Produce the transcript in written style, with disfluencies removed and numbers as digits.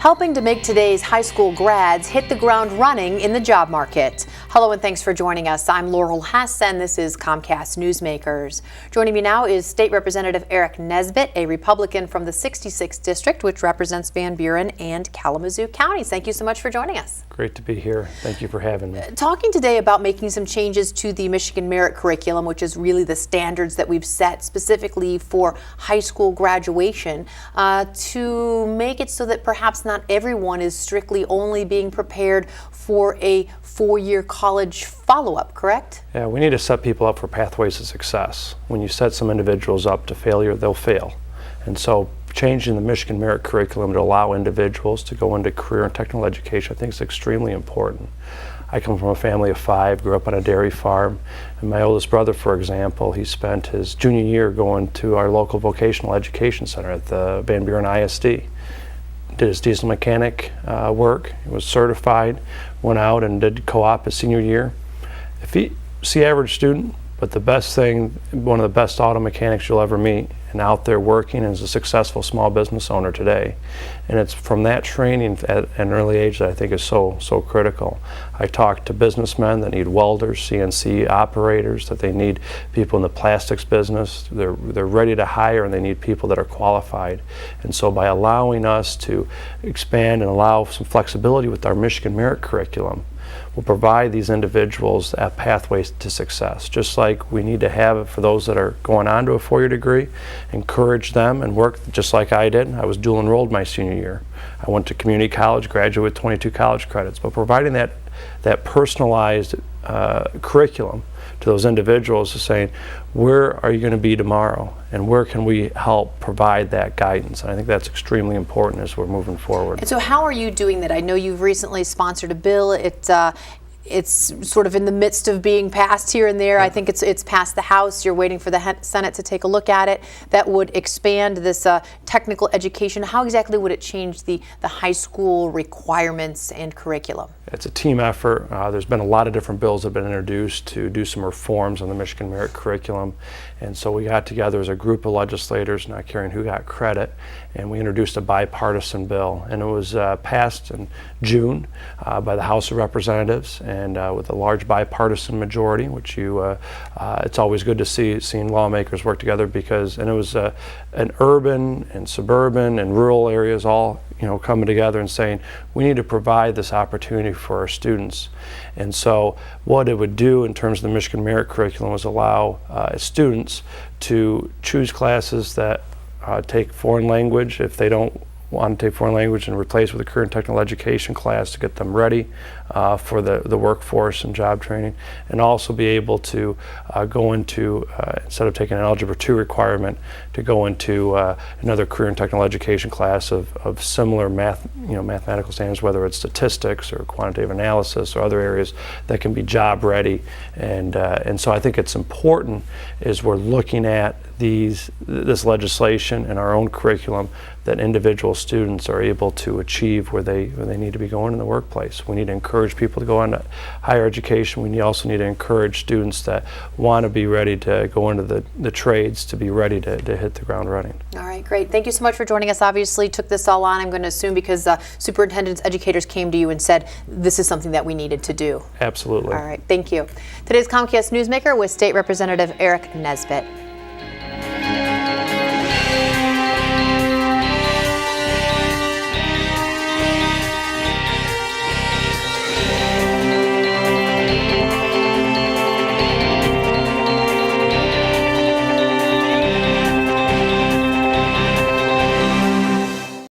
helping to make today's high school grads hit the ground running in the job market. Hello and thanks for joining us. I'm Laurel Hassan. This is Comcast Newsmakers. Joining me now is State Representative Aric Nesbit, a Republican from the 66th District, which represents Van Buren and Kalamazoo counties. Thank you so much for joining us. Great to be here. Thank you for having me. Talking today about making some changes to the Michigan Merit Curriculum, which is really the standards that we've set specifically for high school graduation, to make it so that perhaps not everyone is strictly only being prepared for a four-year college follow-up, correct? Yeah, we need to set people up for pathways to success. When you set some individuals up to failure, they'll fail. And so changing the Michigan Merit Curriculum to allow individuals to go into career and technical education, I think is extremely important. I come from a family of five, grew up on a dairy farm, and my oldest brother, for example, he spent his junior year going to our local vocational education center at the Van Buren ISD. Did his diesel mechanic work, he was certified, went out and did co-op his senior year. If he's the average student, but the best thing, one of the best auto mechanics you'll ever meet, and out there working as a successful small business owner today. And it's from that training at an early age that I think is so critical. I talk to businessmen that need welders, CNC operators, that they need people in the plastics business. They're ready to hire and they need people that are qualified. And so by allowing us to expand and allow some flexibility with our Michigan Merit Curriculum, will provide these individuals a pathway to success. Just like we need to have it for those that are going on to a four-year degree, encourage them and work just like I did. I was dual enrolled my senior year. I went to community college, graduated with 22 college credits, but providing that personalized curriculum to those individuals is saying, where are you going to be tomorrow and where can we help provide that guidance? And I think that's extremely important as we're moving forward. And so how are you doing that? I know you've recently sponsored a bill. It's sort of in the midst of being passed here and there. I think it's passed the House. You're waiting for the Senate to take a look at it. That would expand this technical education. How exactly would it change the high school requirements and curriculum? It's a team effort. There's been a lot of different bills that have been introduced to do some reforms on the Michigan Merit Curriculum. And so we got together as a group of legislators, not caring who got credit, and we introduced a bipartisan bill. And it was passed in June by the House of Representatives, and with a large bipartisan majority, which it's always good to seeing lawmakers work together, because, and it was an urban and suburban and rural areas all coming together and saying we need to provide this opportunity for our students. And so what it would do in terms of the Michigan Merit Curriculum was allow students to choose classes that take foreign language if they don't want to take foreign language, and replace with a career and technical education class to get them ready for the workforce and job training, and also be able to go into, instead of taking an Algebra 2 requirement, to go into another career and technical education class of similar mathematical standards, whether it's statistics or quantitative analysis or other areas that can be job ready. And so I think it's important as we're looking at this legislation and our own curriculum that individual students are able to achieve where they need to be going in the workplace. We need to encourage people to go on to higher education. We also need to encourage students that want to be ready to go into the trades to be ready to hit the ground running. All right, great. Thank you so much for joining us. Obviously took this all on, I'm going to assume, because superintendents, educators came to you and said this is something that we needed to do. Absolutely. All right, thank you. Today's Comcast Newsmaker with State Representative Aric Nesbit.